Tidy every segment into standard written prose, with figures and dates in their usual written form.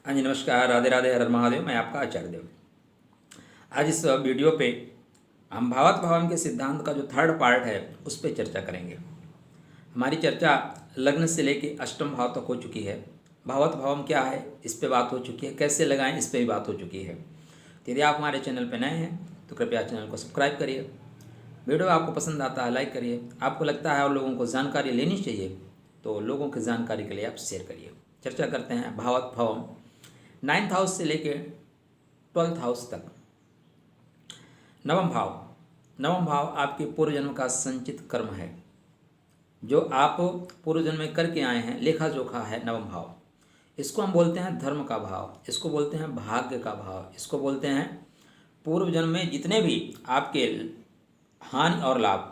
हाँ जी, नमस्कार, राधे राधे, हर हर महादेव। मैं आपका आचार्य देव। आज इस वीडियो पे हम भावात्म भावन के सिद्धांत का जो थर्ड पार्ट है उस पर चर्चा करेंगे। हमारी चर्चा लग्न से लेके अष्टम भाव तक हो चुकी है। भावात्म भावम क्या है इस पे बात हो चुकी है, कैसे लगाएं इस पे भी बात हो चुकी है। तो यदि आप हमारे चैनल पर नए हैं तो कृपया चैनल को सब्सक्राइब करिए। वीडियो आपको पसंद आता है लाइक करिए। आपको लगता है और लोगों को जानकारी लेनी चाहिए तो लोगों की जानकारी के लिए आप शेयर करिए। चर्चा करते हैं भावात्म भावम 9th हाउस से लेके 12th हाउस तक। नवम भाव आपके पूर्व जन्म का संचित कर्म है, जो आप पूर्व जन्म में करके आए हैं, लेखा जोखा है नवम भाव। इसको हम बोलते हैं धर्म का भाव, इसको बोलते हैं भाग्य का भाव, इसको बोलते हैं पूर्व जन्म में जितने भी आपके हानि और लाभ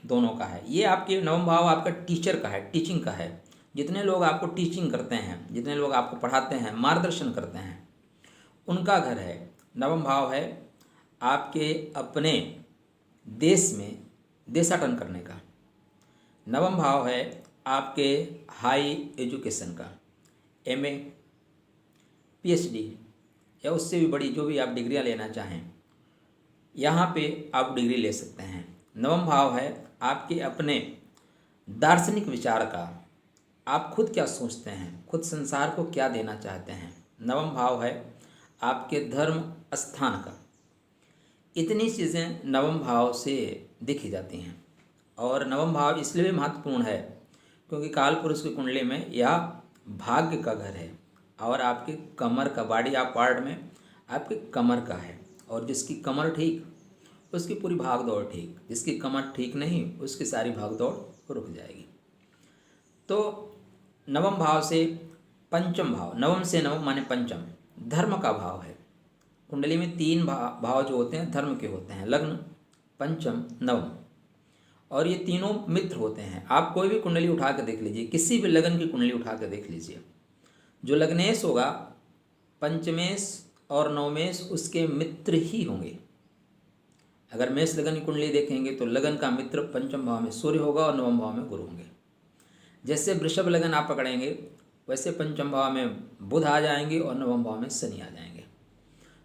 दोनों का है। ये आपके नवम भाव आपका टीचर का है, टीचिंग का है। जितने लोग आपको टीचिंग करते हैं, जितने लोग आपको पढ़ाते हैं, मार्गदर्शन करते हैं, उनका घर है। नवम भाव है आपके अपने देश में देशाटन करने का। नवम भाव है आपके हाई एजुकेशन का, एमए, पीएचडी या उससे भी बड़ी जो भी आप डिग्रियां लेना चाहें, यहाँ पे आप डिग्री ले सकते हैं। नवम भाव है आपके अपने दार्शनिक विचार का, आप खुद क्या सोचते हैं, खुद संसार को क्या देना चाहते हैं। नवम भाव है आपके धर्म स्थान का। इतनी चीज़ें नवम भाव से देखी जाती हैं। और नवम भाव इसलिए भी महत्वपूर्ण है क्योंकि काल पुरुष की कुंडली में यह भाग्य का घर है और आपके कमर का, बॉडी आप पार्ट में आपके कमर का है। और जिसकी कमर ठीक उसकी पूरी भाग दौड़ ठीक, जिसकी कमर ठीक नहीं उसकी सारी भाग दौड़ रुक जाएगी। तो नवम भाव से पंचम भाव, नवम से नवम माने पंचम, धर्म का भाव है। कुंडली में 3 भाव जो होते हैं धर्म के होते हैं, लग्न, पंचम, नवम। और ये तीनों मित्र होते हैं। आप कोई भी कुंडली उठा के देख लीजिए, किसी भी लगन की कुंडली उठा के देख लीजिए, जो लग्नेश होगा पंचमेश और नवमेश उसके मित्र ही होंगे। अगर मेष लगन की कुंडली देखेंगे तो लगन का मित्र पंचम भाव में सूर्य होगा और नवम भाव में गुरु होंगे। जैसे वृषभ लगन आप पकड़ेंगे वैसे पंचम भाव में बुध आ जाएंगे और नवम भाव में शनि आ जाएंगे।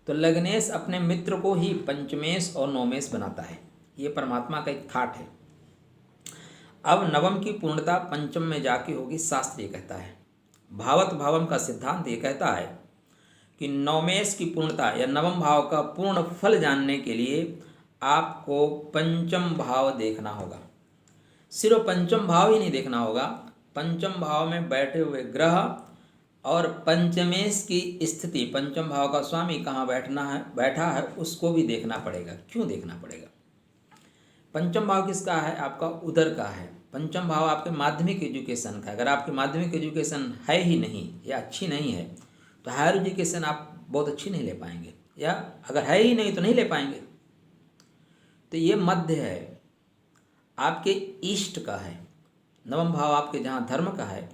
तो लग्नेश अपने मित्र को ही पंचमेश और नवमेश बनाता है। ये परमात्मा का एक थाट है। अब नवम की पूर्णता पंचम में जाके होगी, शास्त्र ये कहता है। भावत भावम का सिद्धांत ये कहता है कि नवमेश की पूर्णता या नवम भाव का पूर्ण फल जानने के लिए आपको पंचम भाव देखना होगा। सिर्फ पंचम भाव ही नहीं देखना होगा, पंचम भाव में बैठे हुए ग्रह और पंचमेश की स्थिति, पंचम भाव का स्वामी कहाँ बैठा है उसको भी देखना पड़ेगा। क्यों देखना पड़ेगा? पंचम भाव किसका है? आपका उदर का है। पंचम भाव आपके माध्यमिक एजुकेशन का। अगर आपकी माध्यमिक एजुकेशन है ही नहीं या अच्छी नहीं है तो हायर एजुकेशन आप बहुत अच्छी नहीं ले पाएंगे, या अगर है ही नहीं तो नहीं ले पाएंगे। तो ये मध्य है, आपके ईष्ट का है। नवम भाव आपके जहाँ धर्म का है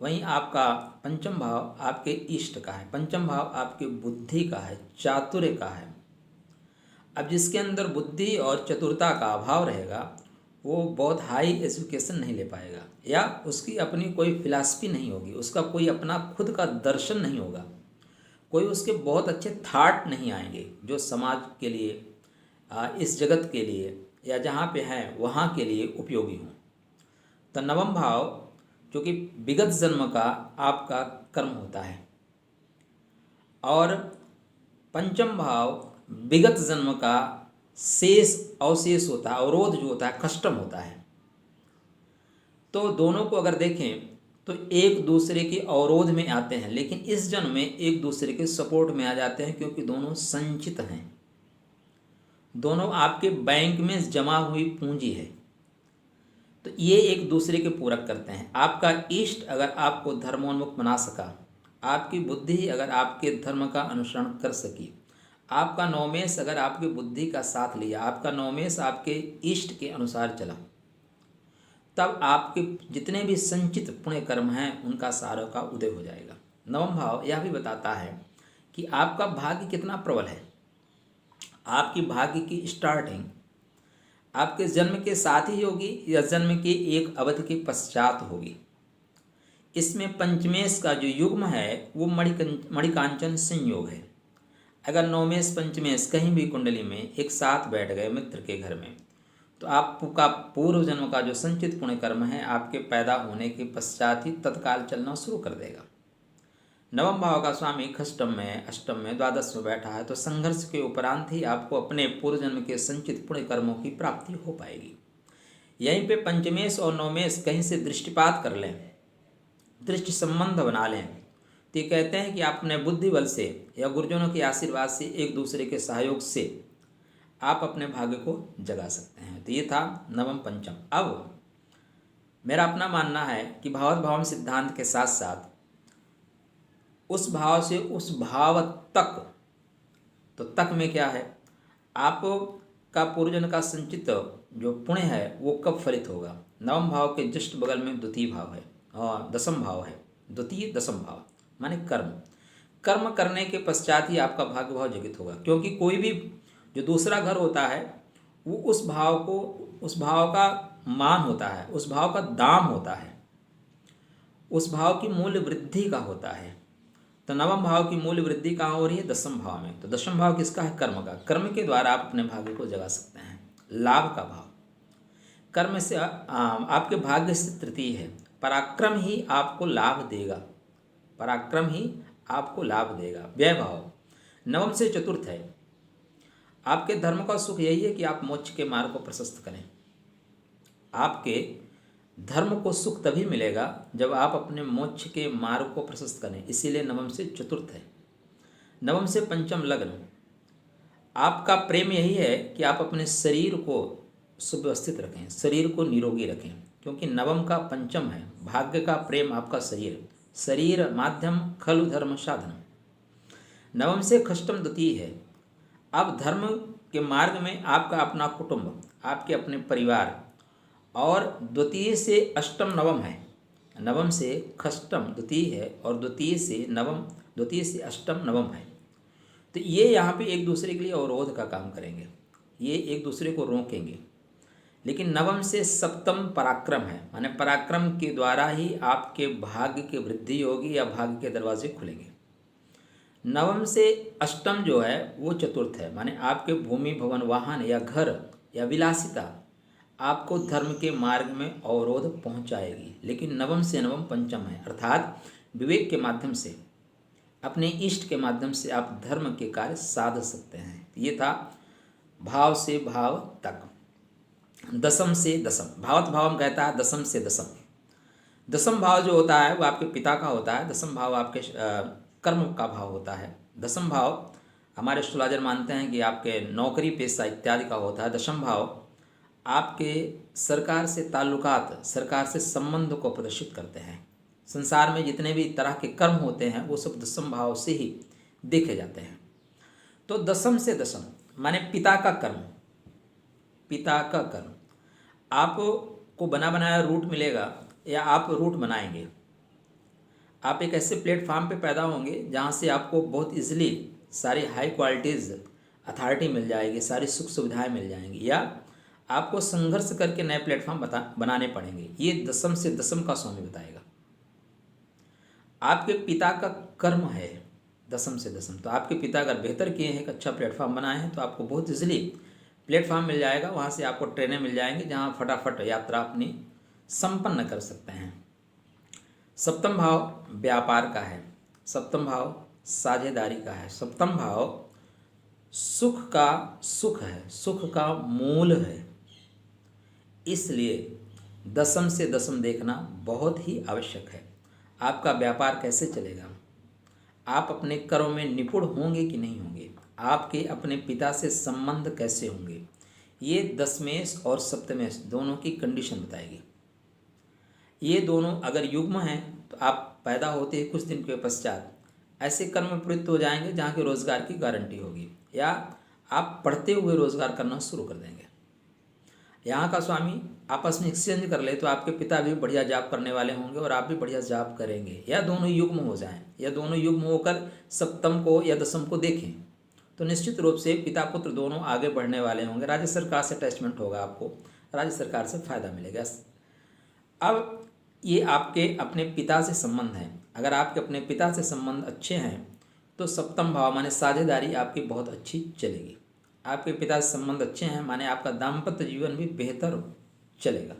वहीं आपका पंचम भाव आपके ईष्ट का है। पंचम भाव आपके बुद्धि का है, चातुर्य का है। अब जिसके अंदर बुद्धि और चतुरता का अभाव रहेगा वो बहुत हाई एजुकेशन नहीं ले पाएगा, या उसकी अपनी कोई फिलॉसफी नहीं होगी, उसका कोई अपना खुद का दर्शन नहीं होगा, कोई उसके बहुत अच्छे थाट नहीं आएंगे जो समाज के लिए, इस जगत के लिए या जहाँ पे हैं वहाँ के लिए उपयोगी हों। तो नवम भाव जो कि विगत जन्म का आपका कर्म होता है और पंचम भाव विगत जन्म का शेष अवशेष होता है, अवरोध जो होता है, कष्टम होता है। तो दोनों को अगर देखें तो एक दूसरे के अवरोध में आते हैं, लेकिन इस जन्म में एक दूसरे के सपोर्ट में आ जाते हैं क्योंकि दोनों संचित हैं, दोनों आपके बैंक में जमा हुई पूंजी है। तो ये एक दूसरे के पूरक करते हैं। आपका इष्ट अगर आपको धर्मोन्मुख बना सका, आपकी बुद्धि अगर आपके धर्म का अनुसरण कर सकी, आपका नवमेश अगर आपकी बुद्धि का साथ लिया, आपका नवमेश आपके इष्ट के अनुसार चला, तब आपके जितने भी संचित पुण्य कर्म हैं उनका सारों का उदय हो जाएगा। नवम भाव यह भी बताता है कि आपका भाग्य कितना प्रबल है। आपकी भाग्य की स्टार्टिंग आपके जन्म के साथ ही होगी या जन्म के एक अवधि के पश्चात होगी, इसमें पंचमेश का जो युग्म है वो मणिकांचन संयोग है। अगर नवमेश पंचमेश कहीं भी कुंडली में एक साथ बैठ गए मित्र के घर में, तो आपका पूर्व जन्म का जो संचित पुण्य कर्म है आपके पैदा होने के पश्चात ही तत्काल चलना शुरू कर देगा। नवम भाव का स्वामी खष्टम में, अष्टम में, द्वादश में बैठा है, तो संघर्ष के उपरांत ही आपको अपने पूर्व जन्म के संचित पुण्य कर्मों की प्राप्ति हो पाएगी। यहीं पे पंचमेश और नवमेश कहीं से दृष्टिपात कर लें, दृष्टि संबंध बना लें, तो ये कहते हैं कि आप अपने बुद्धि बल से या गुरुजनों के आशीर्वाद से, एक दूसरे के सहयोग से आप अपने भाग्य को जगा सकते हैं। तो ये था नवम पंचम। अब मेरा अपना मानना है कि भावत भावम सिद्धांत के साथ साथ उस भाव से उस भाव तक, तो तक में क्या है, आप का पूर्वजन्म का संचित जो पुण्य है वो कब फलित होगा। नवम भाव के जस्ट बगल में द्वितीय भाव है और दसम भाव है। द्वितीय दसम भाव माने कर्म। कर्म करने के पश्चात ही आपका भाग्य भाव जगित होगा, क्योंकि कोई भी जो दूसरा घर होता है वो उस भाव को, उस भाव का मान होता है, उस भाव का दाम होता है, उस भाव की मूल्य वृद्धि का होता है। तो नवम भाव की मूल्य वृद्धि कहाँ हो रही है? दसम भाव में। तो दसम भाव किसका है? कर्म का। कर्म के द्वारा आप अपने भाग्य को जगा सकते हैं। लाभ का भाव, कर्म से आपके भाग्य से तृतीय है। पराक्रम ही आपको लाभ देगा, पराक्रम ही आपको लाभ देगा। व्यय भाव नवम से चतुर्थ है। आपके धर्म का सुख यही है कि आप मोक्ष के मार्ग को प्रशस्त करें। आपके धर्म को सुख तभी मिलेगा जब आप अपने मोक्ष के मार्ग को प्रशस्त करें, इसीलिए नवम से चतुर्थ है। नवम से पंचम लग्न। आपका प्रेम यही है कि आप अपने शरीर को सुव्यवस्थित रखें, शरीर को निरोगी रखें, क्योंकि नवम का पंचम है। भाग्य का प्रेम आपका शरीर, शरीर माध्यम खलु धर्म साधन। नवम से खष्टम द्वितीय है। अब धर्म के मार्ग में आपका अपना कुटुंब, आपके अपने परिवार, और द्वितीय से अष्टम नवम है। नवम से खष्टम द्वितीय है और द्वितीय से नवम, द्वितीय से अष्टम नवम है। तो ये यहाँ पे एक दूसरे के लिए अवरोध का काम करेंगे, ये एक दूसरे को रोकेंगे। लेकिन नवम से सप्तम पराक्रम है, माने पराक्रम के द्वारा ही आपके भाग्य की वृद्धि होगी या भाग्य के दरवाजे खुलेंगे। नवम से अष्टम जो है वो चतुर्थ है, माने आपके भूमि भवन वाहन या घर या विलासिता आपको धर्म के मार्ग में अवरोध पहुंचाएगी। लेकिन नवम से नवम पंचम है, अर्थात विवेक के माध्यम से, अपने इष्ट के माध्यम से आप धर्म के कार्य साध सकते हैं। ये था भाव से भाव तक। दसम से दसम, भावत भावम कहता है दसम से दसम। दसम भाव जो होता है वो आपके पिता का होता है। दसम भाव आपके कर्म का भाव होता है। दसम भाव हमारे एस्ट्रोलॉजर मानते हैं कि आपके नौकरी पेशा इत्यादि का होता है। दसम भाव आपके सरकार से ताल्लुकात, सरकार से संबंध को प्रदर्शित करते हैं। संसार में जितने भी तरह के कर्म होते हैं वो सब दसम भाव से ही देखे जाते हैं। तो दसम से दसम माने पिता का कर्म, पिता का कर्म। आपको बना बनाया रूट मिलेगा या आप रूट बनाएंगे। आप एक ऐसे प्लेटफार्म पे पैदा होंगे जहाँ से आपको बहुत इजीली सारी हाई क्वालिटीज़ अथॉरिटी मिल जाएगी, सारी सुख सुविधाएं मिल जाएंगी, या आपको संघर्ष करके नए प्लेटफॉर्म बनाने पड़ेंगे। ये दसम से दसम का स्वामी बताएगा। आपके पिता का कर्म है दसम से दसम, तो आपके पिता अगर बेहतर किए हैं, एक अच्छा प्लेटफॉर्म बनाए हैं, तो आपको बहुत इजीली प्लेटफॉर्म मिल जाएगा। वहाँ से आपको ट्रेनें मिल जाएंगी जहाँ फटाफट यात्रा अपनी संपन्न कर सकते हैं। सप्तम भाव व्यापार का है। सप्तम भाव साझेदारी का है। सप्तम भाव सुख का सुख है, सुख का मूल है। इसलिए दसम से दसम देखना बहुत ही आवश्यक है। आपका व्यापार कैसे चलेगा, आप अपने कर्म में निपुण होंगे कि नहीं होंगे, आपके अपने पिता से संबंध कैसे होंगे, ये दसमेश और सप्तमेश दोनों की कंडीशन बताएगी। ये दोनों अगर युग्म हैं तो आप पैदा होते ही कुछ दिन के पश्चात ऐसे कर्म में प्रवृत्त हो जाएंगे जहाँ के रोजगार की गारंटी होगी, या आप पढ़ते हुए रोजगार करना शुरू कर देंगे। यहाँ का स्वामी आपस में एक्सचेंज कर ले तो आपके पिता भी बढ़िया जॉब करने वाले होंगे और आप भी बढ़िया जॉब करेंगे, या दोनों युग्म हो जाएं, या दोनों युग्म होकर सप्तम को या दसम को देखें, तो निश्चित रूप से पिता पुत्र दोनों आगे बढ़ने वाले होंगे। राज्य सरकार से अटैचमेंट होगा, आपको राज्य सरकार से फ़ायदा मिलेगा। अब ये आपके अपने पिता से संबंध हैं। अगर आपके अपने पिता से संबंध अच्छे हैं तो सप्तम भाव माने साझेदारी आपकी बहुत अच्छी चलेगी। आपके पिता से संबंध अच्छे हैं माने आपका दाम्पत्य जीवन भी बेहतर चलेगा।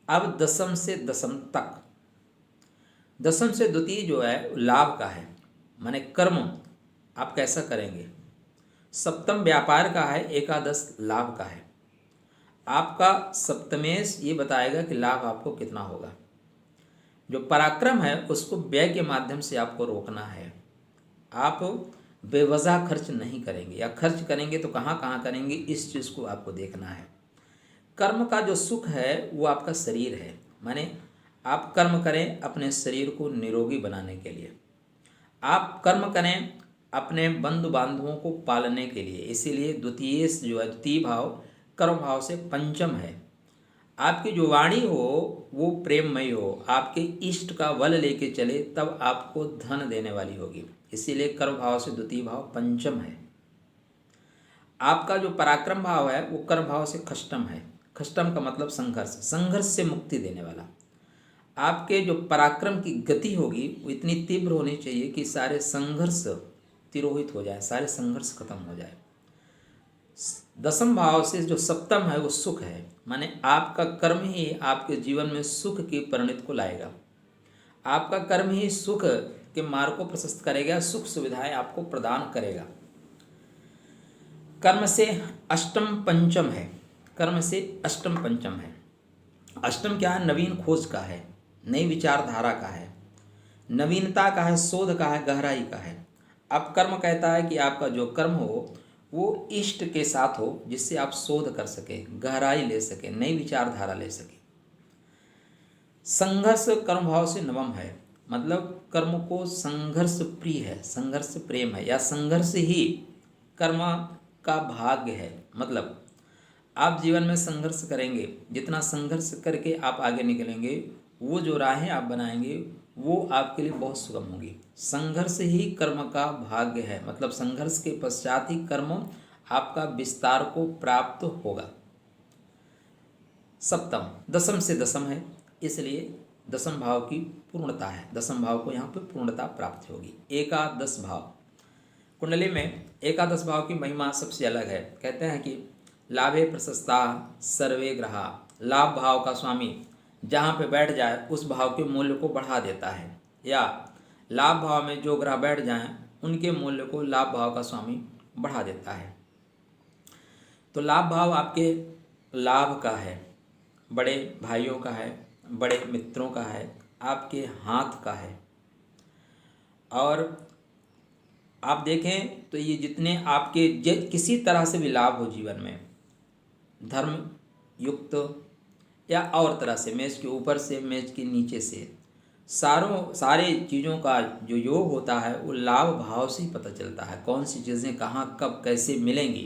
अब दसम से दसम तक, दसम से द्वितीय जो है लाभ का है, माने कर्म आप कैसा करेंगे। सप्तम व्यापार का है, एकादश लाभ का है। आपका सप्तमेश ये बताएगा कि लाभ आपको कितना होगा। जो पराक्रम है उसको व्यय के माध्यम से आपको रोकना है। आप बेवजह खर्च नहीं करेंगे, या खर्च करेंगे तो कहाँ कहाँ करेंगे, इस चीज़ को आपको देखना है। कर्म का जो सुख है वो आपका शरीर है, माने आप कर्म करें अपने शरीर को निरोगी बनाने के लिए, आप कर्म करें अपने बंधु बांधवों को पालने के लिए। इसीलिए द्वितीय जो है, द्वितीय भाव कर्म भाव से पंचम है। आपकी जो वाणी हो वो प्रेममयी हो, आपके इष्ट का बल लेके चले, तब आपको धन देने वाली होगी। इसीलिए कर्म भाव से द्वितीय भाव पंचम है। आपका जो पराक्रम भाव है वो कर्म भाव से खष्टम है। खष्टम का मतलब संघर्ष, संघर्ष से मुक्ति देने वाला। आपके जो पराक्रम की गति होगी वो इतनी तीव्र होनी चाहिए कि सारे संघर्ष तिरोहित हो जाए, सारे संघर्ष खत्म हो जाए। दसम भाव से जो सप्तम है वो सुख है, माने आपका कर्म ही आपके जीवन में सुख की परिणति को लाएगा। आपका कर्म ही सुख के मार्ग को प्रशस्त करेगा, सुख सुविधाएं आपको प्रदान करेगा। कर्म से अष्टम पंचम है, कर्म से अष्टम पंचम है। अष्टम क्या है, नवीन खोज का है, नई विचारधारा का है, नवीनता का है, शोध का है, गहराई का है। अब कर्म कहता है कि आपका जो कर्म हो वो इष्ट के साथ हो, जिससे आप शोध कर सके, गहराई ले सके, नई विचारधारा ले सके। संघर्ष कर्म भाव से नवम है, मतलब कर्म को संघर्ष प्रिय है, संघर्ष प्रेम है, या संघर्ष ही कर्म का भाग्य है। मतलब आप जीवन में संघर्ष करेंगे, जितना संघर्ष करके आप आगे निकलेंगे, वो जो राहें आप बनाएंगे वो आपके लिए बहुत सुगम होगी। संघर्ष ही कर्म का भाग्य है, मतलब संघर्ष के पश्चात ही कर्म आपका विस्तार को प्राप्त होगा। सप्तम दसम से दसम है, इसलिए दसम भाव की पूर्णता है, दसम भाव को यहाँ पे पूर्णता प्राप्त होगी। एकादश भाव, कुंडली में एकादश भाव की महिमा सबसे अलग है। कहते हैं कि लाभे प्रशस्ता सर्वे ग्रहा, लाभ भाव का स्वामी जहाँ पे बैठ जाए उस भाव के मूल्य को बढ़ा देता है, या लाभ भाव में जो ग्रह बैठ जाएं उनके मूल्य को लाभ भाव का स्वामी बढ़ा देता है। तो लाभ भाव आपके लाभ का है, बड़े भाइयों का है, बड़े मित्रों का है, आपके हाथ का है। और आप देखें तो ये जितने आपके किसी तरह से भी लाभ हो जीवन में, धर्म युक्त या और तरह से, मेज के ऊपर से मेज के नीचे से, सारे चीज़ों का जो योग होता है वो लाभ भाव से ही पता चलता है। कौन सी चीज़ें कहाँ कब कैसे मिलेंगी,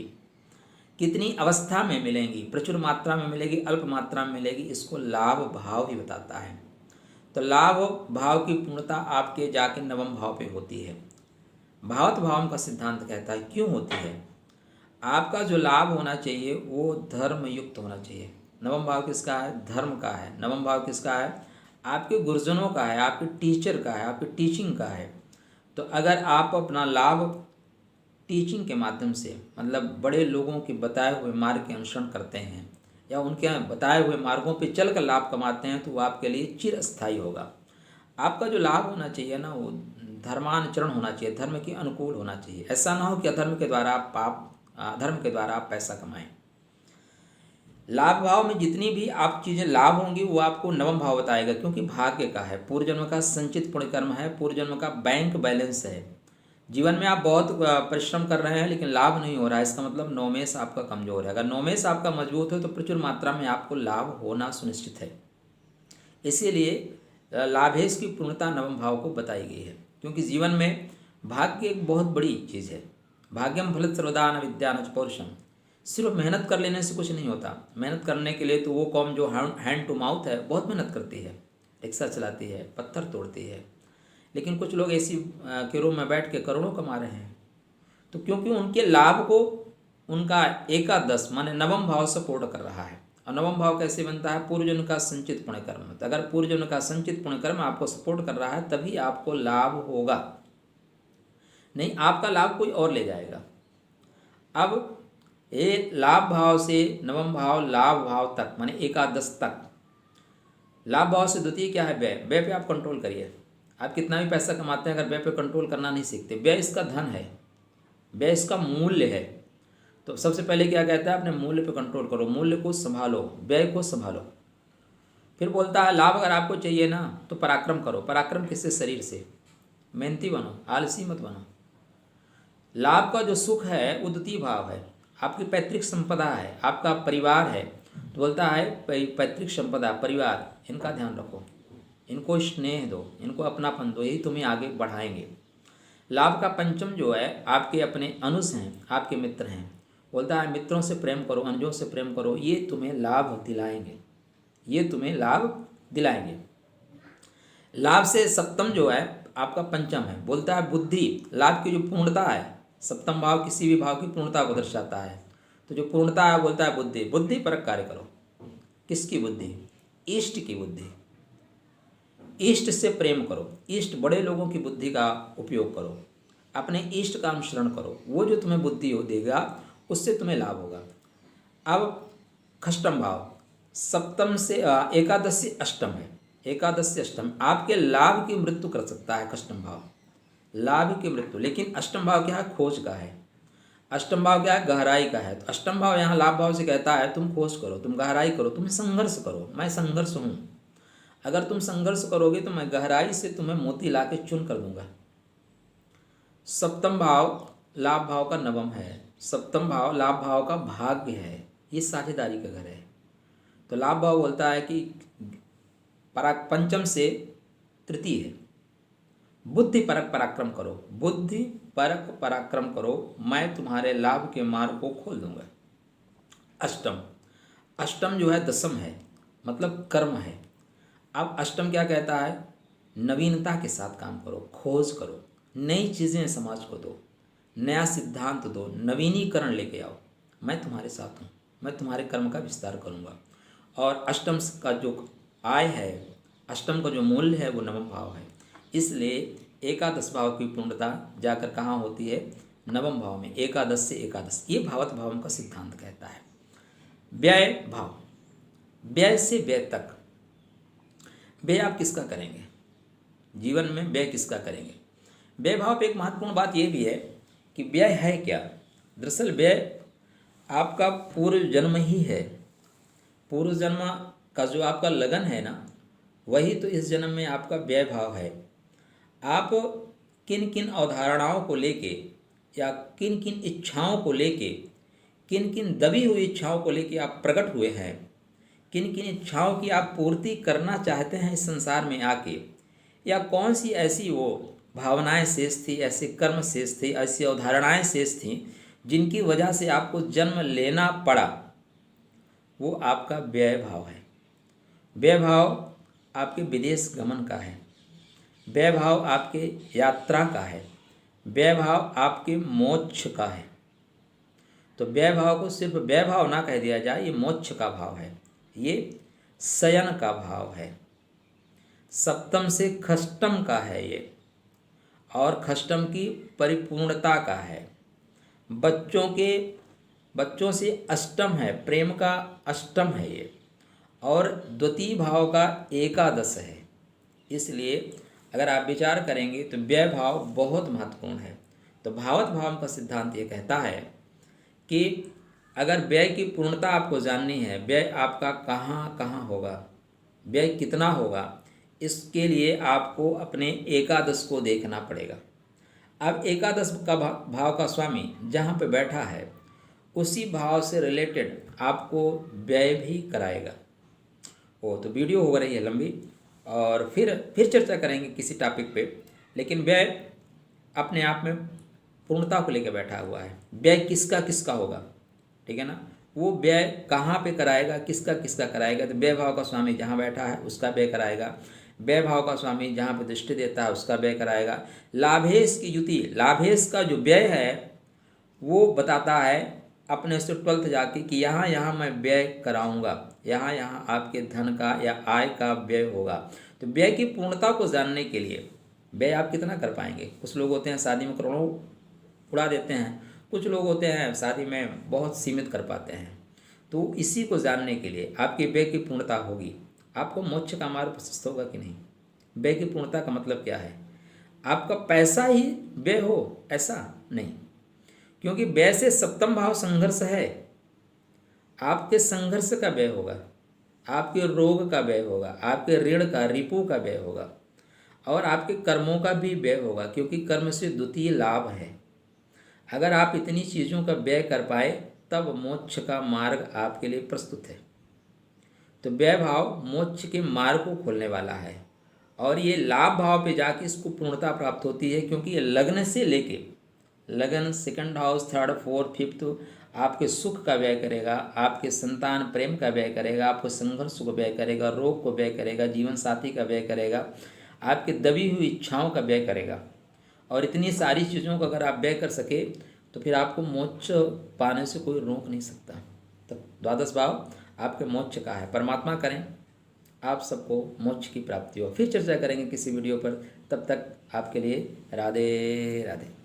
कितनी अवस्था में मिलेंगी, प्रचुर मात्रा में मिलेगी, अल्प मात्रा में मिलेगी, इसको लाभ भाव ही बताता है। तो लाभ भाव की पूर्णता आपके जाके नवम भाव पे होती है। भावत भाव का सिद्धांत कहता है क्यों होती है, आपका जो लाभ होना चाहिए वो धर्म युक्त होना चाहिए। नवम भाव किसका है, धर्म का है। नवम भाव किसका है, आपके गुरुजनों का है, आपके टीचर का है, आपकी टीचिंग का है। तो अगर आप अपना लाभ टीचिंग के माध्यम से, मतलब बड़े लोगों के बताए हुए मार्ग के अनुसरण करते हैं या उनके बताए हुए मार्गों पे चल कर लाभ कमाते हैं, तो वो आपके लिए चिरस्थायी होगा। आपका जो लाभ होना चाहिए ना वो धर्मानुचरण होना चाहिए, धर्म के अनुकूल होना चाहिए। ऐसा ना हो कि अधर्म के द्वारा धर्म के द्वारा आप पैसा कमाएं। लाभ भाव में जितनी भी आप चीज़ें लाभ होंगी वो आपको नवम भाव बताएगा, क्योंकि भाग्य का है, पूर्व जन्म का संचित पुण्य कर्म है, पूर्व जन्म का बैंक बैलेंस है। जीवन में आप बहुत परिश्रम कर रहे हैं लेकिन लाभ नहीं हो रहा है, इसका मतलब नौमेश आपका कमजोर है। अगर नौमेश आपका मजबूत हो तो प्रचुर मात्रा में आपको लाभ होना सुनिश्चित है। इसीलिए लाभेश की पूर्णता नवम भाव को बताई गई है, क्योंकि जीवन में भाग्य एक बहुत बड़ी चीज़ है। भाग्यम फलित सर्वदा न विद्या न च पौरुषम, सिर्फ मेहनत कर लेने से कुछ नहीं होता। मेहनत करने के लिए तो वो कौम जो हैंड टू माउथ है बहुत मेहनत करती है, रिक्शा चलाती है, पत्थर तोड़ती है, लेकिन कुछ लोग ऐसी के रूम में बैठ के करोड़ों कमा रहे हैं। तो क्योंकि उनके लाभ को उनका एकादश माने नवम भाव सपोर्ट कर रहा है। और नवम भाव कैसे बनता है? पूर्व जन्म का संचित पुण्य कर्म। तो अगर पूर्व जन्म का संचित पुण्य कर्म आपको सपोर्ट कर रहा है तभी आपको लाभ होगा, नहीं आपका लाभ कोई और ले जाएगा। अब ये लाभ भाव से नवम भाव लाभ भाव तक माने एकादश तक, लाभ भाव से द्वितीय क्या है? व्यय। व्यय पे आप कंट्रोल करिए। आप कितना भी पैसा कमाते हैं, अगर व्यय पे कंट्रोल करना नहीं सीखते, व्यय इसका धन है, व्यय इसका मूल्य है। तो सबसे पहले क्या कहता है? अपने मूल्य पे कंट्रोल करो, मूल्य को संभालो, व्यय को संभालो। फिर बोलता है लाभ अगर आपको चाहिए ना तो पराक्रम करो। पराक्रम किससे? शरीर से। मेहनती बनो, आलसी मत बनो। लाभ का जो सुख है वो द्वितीय भाव है, आपकी पैतृक संपदा है, आपका परिवार है। तो बोलता है पैतृक संपदा, परिवार, इनका ध्यान रखो, इनको स्नेह दो, इनको अपनापन दो, यही तुम्हें आगे बढ़ाएंगे। लाभ का पंचम जो है आपके अपने अनुज हैं, आपके मित्र हैं। बोलता है मित्रों से प्रेम करो, अनुजों से प्रेम करो, ये तुम्हें लाभ दिलाएंगे, ये तुम्हें लाभ दिलाएंगे। लाभ से सप्तम जो है आपका पंचम है। बोलता है बुद्धि, लाभ की जो पूर्णता है, सप्तम भाव किसी भी भाव की पूर्णता को दर्शाता है। तो जो पूर्णता है बोलता है बुद्धि। बुद्धि परक कार्य करो। किसकी बुद्धि? इष्ट की बुद्धि। इष्ट से प्रेम करो, इष्ट बड़े लोगों की बुद्धि का उपयोग करो, अपने इष्ट का अनुसरण करो, वो जो तुम्हें बुद्धि हो देगा उससे तुम्हें लाभ होगा। अब खष्टम भाव सप्तम से एकादश से अष्टम है, एकादश से अष्टम आपके लाभ की मृत्यु कर सकता है। खष्टम भाव लाभ की मृत्यु, लेकिन अष्टम भाव क्या है? खोज का है। अष्टम भाव क्या है? गहराई का है। तो अष्टम भाव यहाँ लाभ भाव से कहता है तुम खोज करो, तुम गहराई करो, तुम संघर्ष करो। मैं संघर्ष हूँ, अगर तुम संघर्ष करोगे तो मैं गहराई से तुम्हें मोती ला के चुन कर दूंगा। सप्तम भाव लाभ भाव का नवम है, सप्तम भाव लाभ भाव का भाग्य है, ये साझेदारी का घर है। तो लाभ भाव बोलता है कि पंचम से तृतीय है। बुद्धि परक पराक्रम करो, बुद्धि परक पराक्रम करो, मैं तुम्हारे लाभ के मार्ग को खोल दूंगा। अष्टम, अष्टम जो है दसम है, मतलब कर्म है। अब अष्टम क्या कहता है? नवीनता के साथ काम करो, खोज करो, नई चीज़ें समाज को दो, नया सिद्धांत दो, नवीनीकरण लेके आओ। मैं तुम्हारे साथ हूँ, मैं तुम्हारे कर्म का विस्तार करूँगा। और अष्टम का जो आय है, अष्टम का जो मूल्य है वो नवम भाव है। इसलिए एकादश भाव की पूर्णता जाकर कहाँ होती है? नवम भाव में। एकादश से एकादश, ये भावत भावों का सिद्धांत कहता है। व्यय भाव, व्यय से व्यय तक, व्यय आप किसका करेंगे जीवन में? व्यय किसका करेंगे? व्यय भाव पे एक महत्वपूर्ण बात यह भी है कि व्यय है क्या? दरअसल व्यय आपका पूर्व जन्म ही है। पूर्व जन्म का जो आपका लगन है ना, वही तो इस जन्म में आपका व्यय भाव है। आप किन किन अवधारणाओं को लेके या किन किन इच्छाओं को लेके, किन किन दबी हुई इच्छाओं को लेके आप प्रकट हुए हैं, किन किन इच्छाओं की आप पूर्ति करना चाहते हैं इस संसार में आके, या कौन सी ऐसी वो भावनाएं शेष थी, ऐसे कर्म शेष थे, ऐसी अवधारणाएं शेष थीं जिनकी वजह से आपको जन्म लेना पड़ा, वो आपका व्यय भाव है। व्यय भाव आपके विदेश गमन का है, व्यय भाव आपके यात्रा का है, व्यय भाव आपके मोक्ष का है। तो व्यय भाव को सिर्फ व्यय भाव ना कह दिया जाए, ये मोक्ष का भाव है, ये शयन का भाव है। सप्तम से खष्टम का है ये, और खष्टम की परिपूर्णता का है। बच्चों से अष्टम है, प्रेम का अष्टम है ये, और द्वितीय भाव का एकादश है। इसलिए अगर आप विचार करेंगे तो व्यय भाव बहुत महत्वपूर्ण है। तो भावत भाव का सिद्धांत ये कहता है कि अगर व्यय की पूर्णता आपको जाननी है, व्यय आपका कहाँ कहाँ होगा, व्यय कितना होगा, इसके लिए आपको अपने एकादश को देखना पड़ेगा। अब एकादश का भाव का स्वामी जहाँ पे बैठा है उसी भाव से रिलेटेड आपको व्यय भी कराएगा। तो वीडियो हो रही है लंबी, और फिर चर्चा करेंगे किसी टॉपिक पे, लेकिन व्यय अपने आप में पूर्णता को लेकर बैठा हुआ है। व्यय किसका किसका होगा, ठीक है ना? वो व्यय कहाँ पे कराएगा, किसका किसका कराएगा? तो व्यय भाव का स्वामी जहाँ बैठा है उसका व्यय कराएगा, व्यय भाव का स्वामी जहाँ पे दृष्टि देता है उसका व्यय कराएगा। लाभेश की युति, लाभेश का जो व्यय है वो बताता है अपने से 12th जाके कि यहाँ यहाँ मैं व्यय कराऊंगा, यहाँ यहाँ आपके धन का या आय का व्यय होगा। तो व्यय की पूर्णता को जानने के लिए व्यय आप कितना कर पाएंगे। कुछ लोग होते हैं शादी में करोड़ों उड़ा देते हैं, कुछ लोग होते हैं शादी में बहुत सीमित कर पाते हैं। तो इसी को जानने के लिए आपके व्यय की पूर्णता होगी, आपको मोक्ष का मार्ग प्रशस्त होगा कि नहीं। व्यय की पूर्णता का मतलब क्या है, आपका पैसा ही व्यय हो ऐसा नहीं, क्योंकि व्यय से सप्तम भाव संघर्ष है। आपके संघर्ष का व्यय होगा, आपके रोग का व्यय होगा, आपके ऋण का रिपू का व्यय होगा, और आपके कर्मों का भी व्यय होगा, क्योंकि कर्म से द्वितीय लाभ है। अगर आप इतनी चीज़ों का व्यय कर पाए तब मोक्ष का मार्ग आपके लिए प्रस्तुत है। तो व्यय भाव मोक्ष के मार्ग को खोलने वाला है, और ये लाभ भाव पे जाके इसको पूर्णता प्राप्त होती है, क्योंकि ये लग्न से लेके लगन second house, third, fourth, fifth आपके सुख का व्यय करेगा, आपके संतान प्रेम का व्यय करेगा, आपको संघर्ष को व्यय करेगा, रोग को व्यय करेगा, जीवन साथी का व्यय करेगा, आपके दबी हुई इच्छाओं का व्यय करेगा। और इतनी सारी चीज़ों को अगर आप व्यय कर सके तो फिर आपको मोक्ष पाने से कोई रोक नहीं सकता। तो द्वादश भाव आपके मोक्ष का है। परमात्मा करें आप सबको मोक्ष की प्राप्ति हो। फिर चर्चा करेंगे किसी वीडियो पर, तब तक आपके लिए राधे राधे।